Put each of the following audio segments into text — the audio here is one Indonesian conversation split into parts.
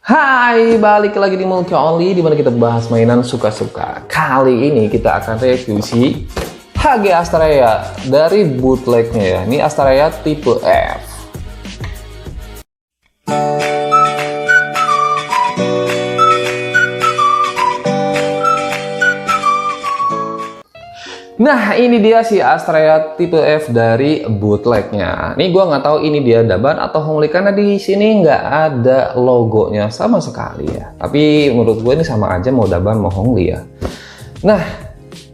Hai, balik lagi di Monkey Only di mana kita bahas mainan suka-suka. Kali ini kita akan review si HG Astraea dari bootlegnya ya. Ini Astraea tipe F. Nah, ini dia si Astraea tipe F dari bootlegnya. Nih gua nggak tahu ini dia daban atau Hongli karena di sini nggak ada logonya sama sekali ya. Tapi menurut gue ini sama aja mau daban mau Hongli ya. Nah,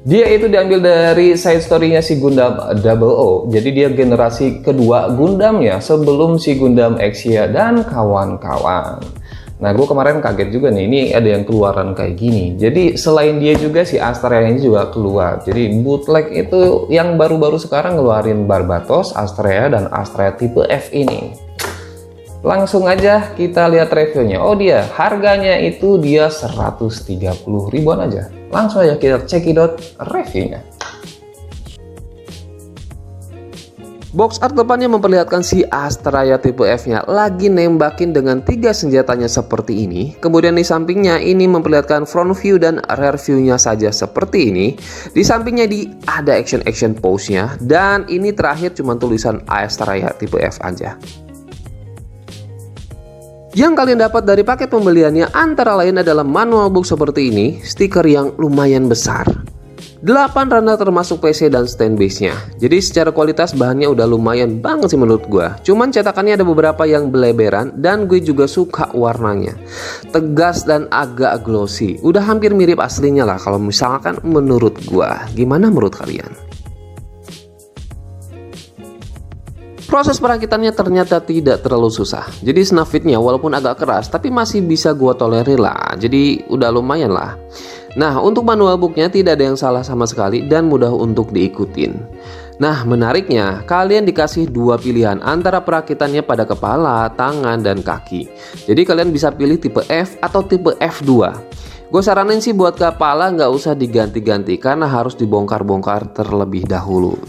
dia itu diambil dari side story-nya si Gundam Double O. Jadi dia generasi kedua Gundamnya sebelum si Gundam Exia dan kawan-kawan. Nah, gue kemarin kaget juga nih, ini ada yang keluaran kayak gini. Jadi selain dia juga si Astraea ini juga keluar. Jadi bootleg itu yang baru-baru sekarang ngeluarin Barbatos, Astraea, dan Astraea tipe F ini. Langsung aja kita lihat reviewnya. Oh dia, harganya itu dia 130 ribuan aja. Langsung aja kita cekidot reviewnya. Box art depannya memperlihatkan si Astraea tipe F-nya lagi nembakin dengan 3 senjatanya seperti ini. Kemudian di sampingnya ini memperlihatkan front view dan rear view-nya saja seperti ini. Di sampingnya ada action pose-nya. Dan ini terakhir cuma tulisan Astraea tipe F aja. Yang kalian dapat dari paket pembeliannya antara lain adalah manual book seperti ini, stiker yang lumayan besar, 8 runner termasuk PC dan stand base-nya. Jadi secara kualitas bahannya udah lumayan banget sih menurut gue. Cuman cetakannya ada beberapa yang beleberan dan gue juga suka warnanya. Tegas dan agak glossy. Udah hampir mirip aslinya lah kalau misalkan menurut gue. Gimana menurut kalian? Proses perakitannya ternyata tidak terlalu susah. Jadi snap fitnya walaupun agak keras tapi masih bisa gua tolerir lah. Jadi udah lumayan lah. Nah, untuk manual booknya tidak ada yang salah sama sekali dan mudah untuk diikutin. Nah, menariknya kalian dikasih 2 pilihan antara perakitannya pada kepala, tangan, dan kaki. Jadi kalian bisa pilih tipe F atau tipe F2. Gue saranin sih buat kepala nggak usah diganti-ganti karena harus dibongkar-bongkar terlebih dahulu.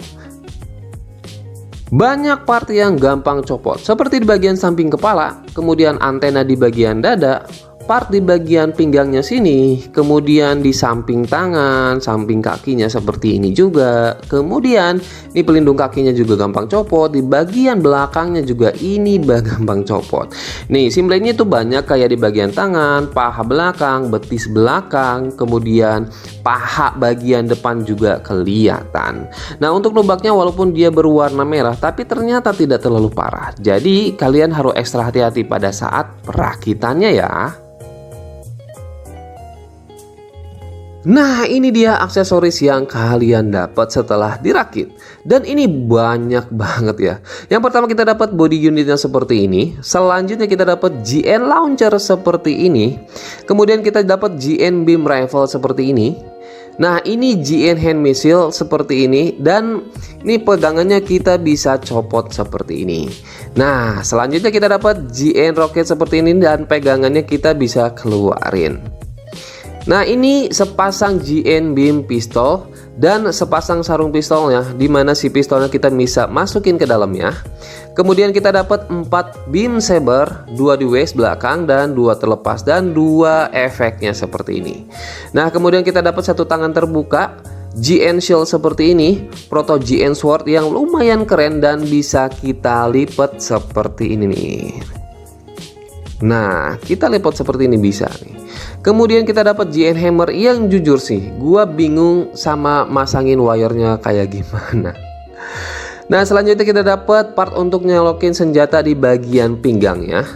Banyak part yang gampang copot, seperti di bagian samping kepala, kemudian antena di bagian dada, part di bagian pinggangnya sini, kemudian di samping tangan, samping kakinya seperti ini juga. Kemudian ini pelindung kakinya juga gampang copot, di bagian belakangnya juga ini gampang copot. Nih, simplenya itu banyak kayak di bagian tangan, paha belakang, betis belakang, kemudian paha bagian depan juga kelihatan. Nah, untuk nubaknya walaupun dia berwarna merah, tapi ternyata tidak terlalu parah. Jadi kalian harus ekstra hati-hati pada saat perakitannya ya. Nah, ini dia aksesoris yang kalian dapat setelah dirakit. Dan ini banyak banget ya. Yang pertama kita dapat body unitnya seperti ini. Selanjutnya kita dapat GN launcher seperti ini. Kemudian kita dapat GN beam rifle seperti ini. Nah, ini GN hand missile seperti ini. Dan ini pegangannya kita bisa copot seperti ini. Nah, selanjutnya kita dapat GN rocket seperti ini. Dan pegangannya kita bisa keluarin. Nah, ini sepasang GN beam pistol dan sepasang sarung pistolnya, dimana si pistolnya kita bisa masukin ke dalamnya. Kemudian kita dapat 4 beam saber, 2 di waist belakang dan 2 terlepas dan 2 efeknya seperti ini. Nah, kemudian kita dapat satu tangan terbuka GN shield seperti ini, proto GN sword yang lumayan keren dan bisa kita lipat seperti ini nih. Nah, kita lipat seperti ini bisa nih. Kemudian kita dapat GN hammer yang jujur sih, gua bingung sama masangin wire-nya kayak gimana. Nah, selanjutnya kita dapat part untuk nyolokin senjata di bagian pinggangnya.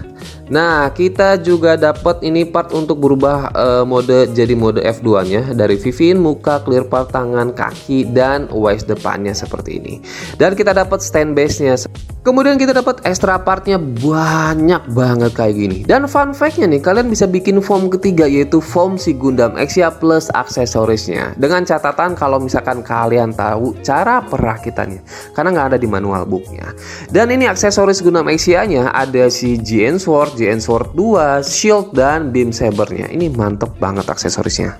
Nah, kita juga dapat ini part untuk berubah mode jadi mode F2 nya dari Vivin, muka, clear part, tangan, kaki, dan waist depannya seperti ini. Dan kita dapat stand base nya. Kemudian kita dapat extra partnya banyak banget kayak gini. Dan fun fact-nya nih, kalian bisa bikin foam ketiga yaitu foam si Gundam Exia plus aksesorisnya. Dengan catatan kalau misalkan kalian tahu cara perakitannya, karena nggak ada di manual booknya. Dan ini aksesoris Gundam Exia-nya ada si GN Sword, GN Sword 2, shield, dan beam sabernya. Ini mantep banget aksesorisnya.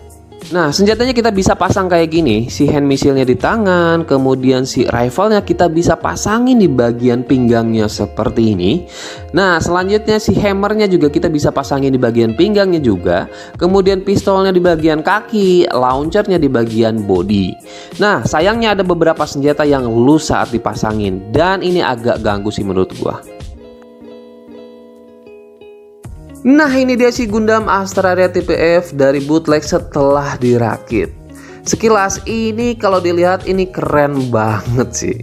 Nah, senjatanya kita bisa pasang kayak gini, si hand missile-nya di tangan, kemudian si rifle-nya kita bisa pasangin di bagian pinggangnya seperti ini. Nah, selanjutnya si hammer-nya juga kita bisa pasangin di bagian pinggangnya juga, kemudian pistolnya di bagian kaki, launcher-nya di bagian body. Nah, sayangnya ada beberapa senjata yang loose saat dipasangin, dan ini agak ganggu sih menurut gua. Nah, ini dia si Gundam Astraria tipe F dari bootleg setelah dirakit. Sekilas ini kalau dilihat ini keren banget sih.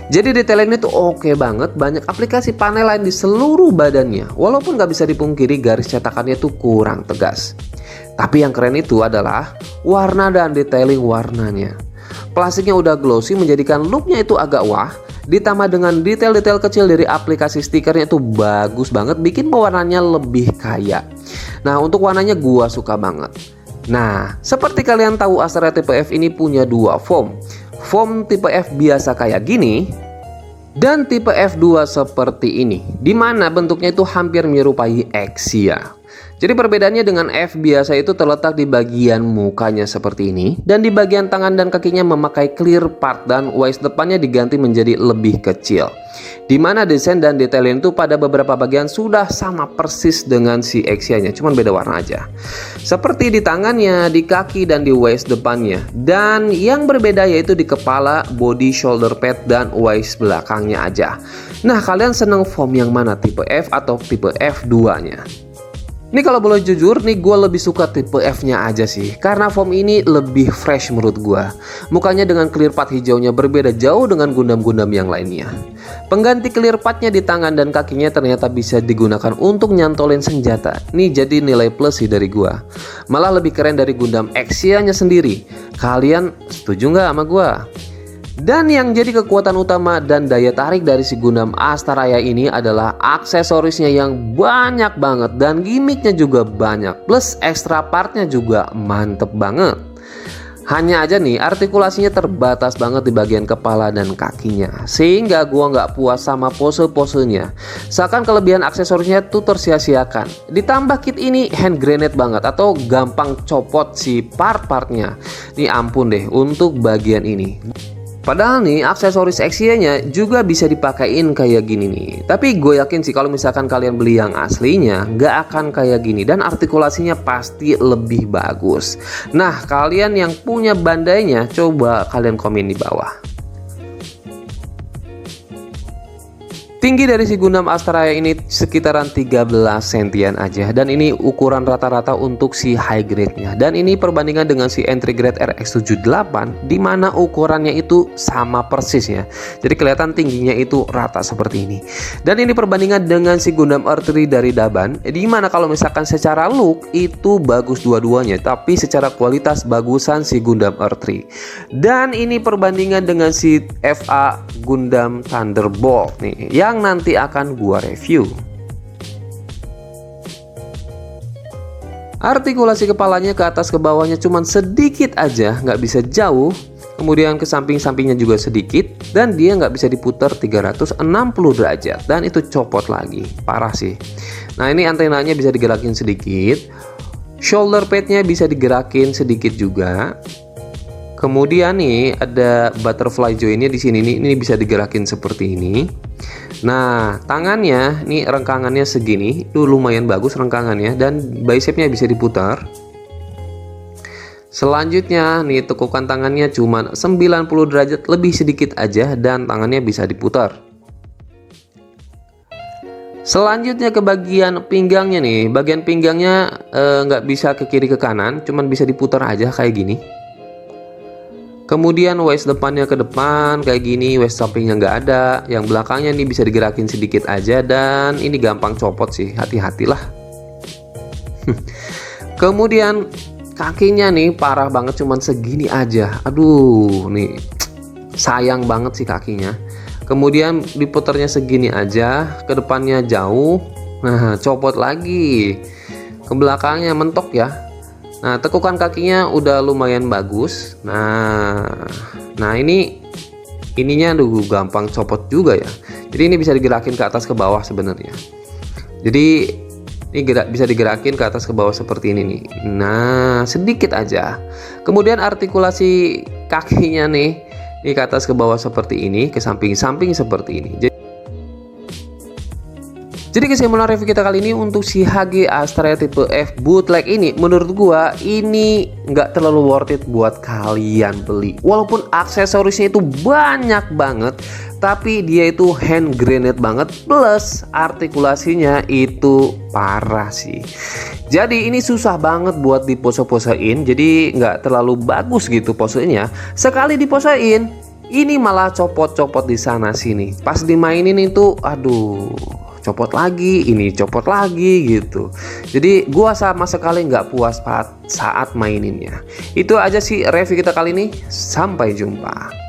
Jadi detail ini tuh oke banget, banyak aplikasi panel lain di seluruh badannya. Walaupun nggak bisa dipungkiri garis cetakannya tuh kurang tegas. Tapi yang keren itu adalah warna dan detailing warnanya. Plastiknya udah glossy menjadikan looknya itu agak wah. Ditambah dengan detail-detail kecil dari aplikasi stikernya itu bagus banget, bikin pewarnanya lebih kaya. Nah, untuk warnanya gua suka banget. Nah, seperti kalian tahu Astraria tipe F ini punya dua foam. Foam tipe F biasa kayak gini dan tipe F2 seperti ini, dimana bentuknya itu hampir menyerupai Exia. Jadi perbedaannya dengan F biasa itu terletak di bagian mukanya seperti ini, dan di bagian tangan dan kakinya memakai clear part dan waist depannya diganti menjadi lebih kecil. Dimana desain dan detailnya itu pada beberapa bagian sudah sama persis dengan si Exia-nya, cuman beda warna aja. Seperti di tangannya, di kaki dan di waist depannya. Dan yang berbeda yaitu di kepala, body, shoulder pad dan waist belakangnya aja. Nah, kalian seneng foam yang mana, tipe F atau tipe F2-nya? Ini kalau boleh jujur nih, gue lebih suka tipe F-nya aja sih, karena foam ini lebih fresh menurut gue. Mukanya dengan clear part hijaunya berbeda jauh dengan Gundam-Gundam yang lainnya. Pengganti clear part-nya di tangan dan kakinya ternyata bisa digunakan untuk nyantolin senjata. Nih jadi nilai plus sih dari gue. Malah lebih keren dari Gundam Exia-nya sendiri. Kalian setuju nggak sama gue? Dan yang jadi kekuatan utama dan daya tarik dari si Gundam Astraria ini adalah aksesorisnya yang banyak banget dan gimmicknya juga banyak, plus extra partnya juga mantep banget. Hanya aja nih artikulasinya terbatas banget di bagian kepala dan kakinya, sehingga gua nggak puas sama pose-posenya. Seakan kelebihan aksesorisnya tuh tersia-siakan. Ditambah kit ini hand grenade banget atau gampang copot si part-partnya. Nih ampun deh untuk bagian ini. Padahal nih aksesoris Exia-nya juga bisa dipakein kayak gini nih. Tapi gue yakin sih kalau misalkan kalian beli yang aslinya nggak akan kayak gini, dan artikulasinya pasti lebih bagus. Nah, kalian yang punya bandainya coba kalian komen di bawah. Tinggi dari si Gundam Astraria ini sekitaran 13 sentian aja, dan ini ukuran rata-rata untuk si high grade-nya. Dan ini perbandingan dengan si entry grade RX78 di mana ukurannya itu sama persis ya. Jadi kelihatan tingginya itu rata seperti ini. Dan ini perbandingan dengan si Gundam Earth-3 dari Daban, di mana kalau misalkan secara look itu bagus dua-duanya, tapi secara kualitas bagusan si Gundam Earth-3. Dan ini perbandingan dengan si FA Gundam Thunderbolt nih, yang nanti akan gua review. Artikulasi kepalanya ke atas ke bawahnya cuman sedikit aja, nggak bisa jauh. Kemudian ke samping-sampingnya juga sedikit, dan dia nggak bisa diputar 360 derajat, dan itu copot lagi, parah sih. Nah, ini antenanya bisa digerakin sedikit, shoulder padnya bisa digerakin sedikit juga. Kemudian nih ada butterfly jointnya di sini nih, ini bisa digerakin seperti ini. Nah, tangannya nih rengkangannya segini, tuh lumayan bagus rengkangannya, dan bicepnya bisa diputar. Selanjutnya nih tekukan tangannya cuma 90 derajat lebih sedikit aja, dan tangannya bisa diputar. Selanjutnya ke bagian pinggangnya nih, bagian pinggangnya nggak bisa ke kiri ke kanan, cuman bisa diputar aja kayak gini. Kemudian waist depannya ke depan kayak gini, waist sampingnya nggak ada. Yang belakangnya nih bisa digerakin sedikit aja, dan ini gampang copot sih, hati-hatilah. Kemudian kakinya nih parah banget, cuman segini aja. Aduh, nih sayang banget sih kakinya. Kemudian diputarnya segini aja, ke depannya jauh. Nah, copot lagi. Ke belakangnya mentok ya. Nah, tekukan kakinya udah lumayan bagus. Nah ininya gampang copot juga ya. Jadi ini bisa digerakin ke atas ke bawah sebenarnya. Jadi Ini bisa digerakin ke atas ke bawah seperti ini nih. Nah, sedikit aja. Kemudian artikulasi kakinya nih, ini ke atas ke bawah seperti ini, ke samping-samping seperti ini. Jadi kesimpulan review kita kali ini untuk si HG Astrea tipe F bootleg ini, menurut gua ini nggak terlalu worth it buat kalian beli. Walaupun aksesorisnya itu banyak banget, tapi dia itu hand grenade banget, plus artikulasinya itu parah sih. Jadi ini susah banget buat dipose-posein, jadi nggak terlalu bagus gitu posenya. Sekali diposein, ini malah copot-copot di sana sini. Pas dimainin itu, aduh, copot lagi, ini copot lagi gitu. Jadi gua sama sekali nggak puas saat maininnya. Itu aja sih review kita kali ini. Sampai jumpa.